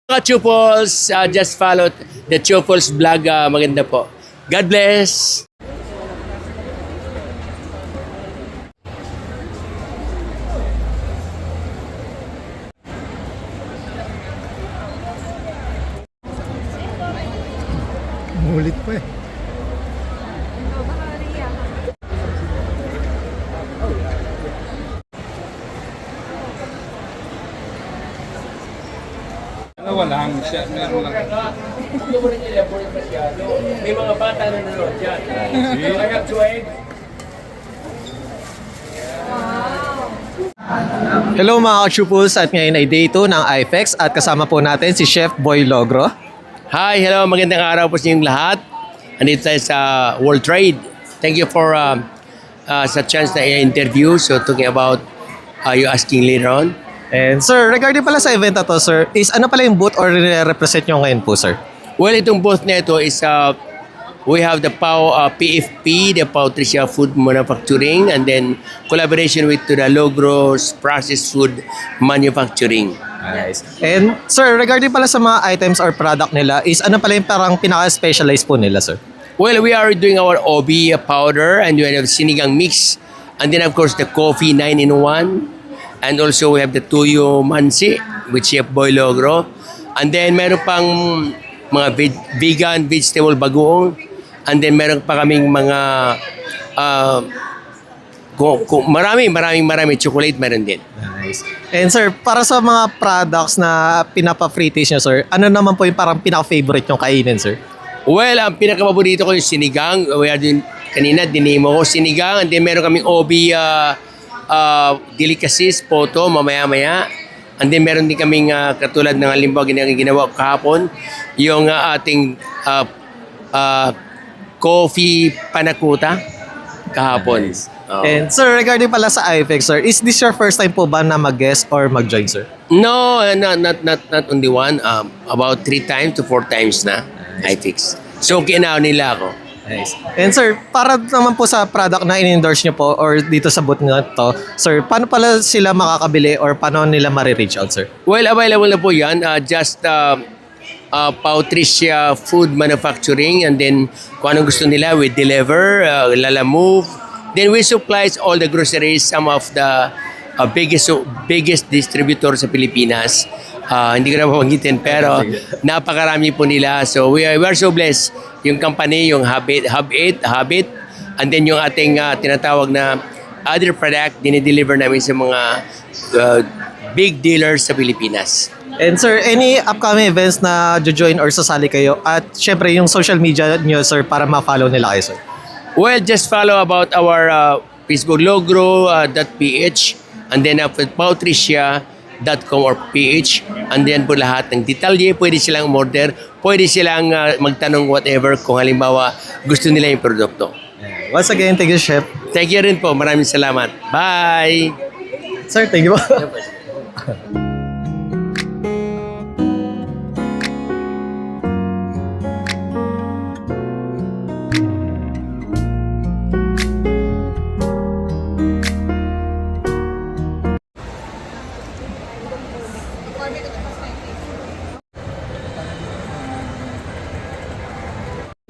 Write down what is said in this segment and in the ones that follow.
Mga Chupos, just follow the Chupos vlog. Maganda po. God bless! Mulit pa eh. Walang siya, meron lang. Hindi mo rin elaborate masyado. May mga bata na nanonood dyan. Kaya Chueg. Hello mga ka-Chupos, at ngayon ay day 2 ng IFEX at kasama po natin si Chef Boy Logro. Hi, hello. Magandang araw po sa inyong lahat. Andito tayo sa World Trade. Thank you for sa chance na i-interview. So talking about you asking later on. And sir, regarding pala sa event na to sir, is ano pala yung booth or represent nyo ngayon po sir? Well, itong booth na ito is we have the PFP, the Patricia Food Manufacturing, and then collaboration with the Logros Processed Food Manufacturing. Nice. And sir, regarding pala sa mga items or product nila, is ano pala yung parang pinaka-specialize po nila sir? Well, we are doing our OB powder, and we have sinigang mix, and then of course the coffee 9-in-1, and also we have the tuyo mansi with Chef Boy Logro, and then meron pang mga vegan vegetable bagoong, and then meron pa kaming mga marami chocolate meron din. Nice. And sir, para sa mga products na pinapa-free taste nyo sir, ano naman po yung parang pinaka-favorite nyo kainin sir? Well, ang pinakapaborito ko yung sinigang. We are doing, kanina dinemo ko sinigang, and then meron kaming OB delicacies, photo, mamaya-maya. And then meron din kaming katulad ng halimbawa ginawa kahapon, yung ating coffee panakuta kahapon. Nice. And sir, regarding pala sa IFEX sir, is this your first time po ba na mag-guest or mag-join sir? No, not only one. About 3 times to 4 times na. I fix. So, kinaw nila ako. Nice. And sir, para naman po sa product na in-endorse nyo po or dito sa booth na to, sir, paano pala sila makakabili or paano nila ma-reach out, sir? Well, available na po yan. Just Patricia Food Manufacturing, and then kung anong gusto nila, we deliver, lalamove. Then we supply all the groceries, some of the biggest distributor sa Pilipinas. Hindi ko na mabanggitin, pero napakarami po nila. So we are so blessed. Yung company, yung Habit, and then yung ating tinatawag na other product, dinideliver namin sa mga big dealers sa Pilipinas. And sir, any upcoming events na join or sasali kayo? At syempre yung social media nyo, sir, para ma-follow nila kayo, sir? Well, just follow about our Facebook logro.ph, and then Patricia.com or PH, and then po lahat ng detalye, pwede silang order, pwede silang magtanong whatever kung halimbawa gusto nila yung produkto. Once again, thank you, Chef. Thank you rin po. Maraming salamat. Bye! Sir, thank you po.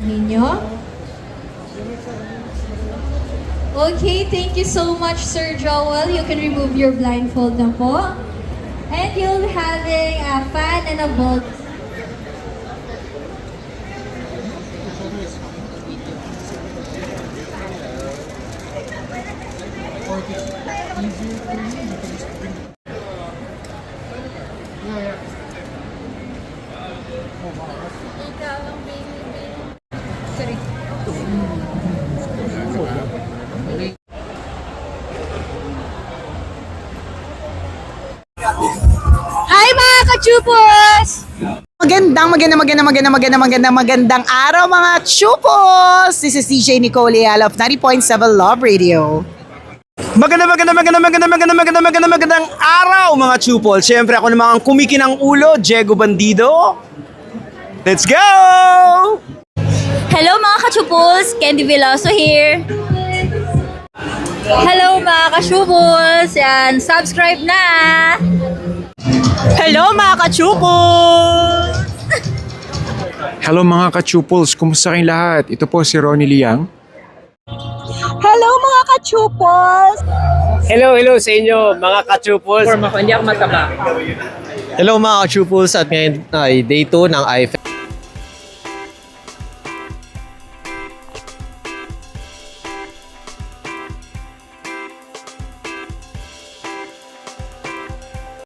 Ninyo. Okay, thank you so much, Sir Joel. You can remove your blindfold na po. And you'll having a fan and a bolt. Sorry. Hi mga ka-Chupos! Magandang araw mga Chupos! This is DJ Nicole Ayala of 90.7 Love Radio. Magandang araw mga Chupol. Siyempre ako naman ang kumikinang ulo, Diego Bandido. Let's go! Hello mga ka-Chupos! Candy Veloso here. Hello mga ka-Chupos! Yan, subscribe na! Hello mga ka-Chupos! Hello mga ka-Chuples, kumusta kayong lahat? Ito po si Ronnie Liang. Hello mga ka-chupos! Hello sa inyo mga ka-chupos. Hello mga ka-Chuples at ngayon ay day 2 ng IFE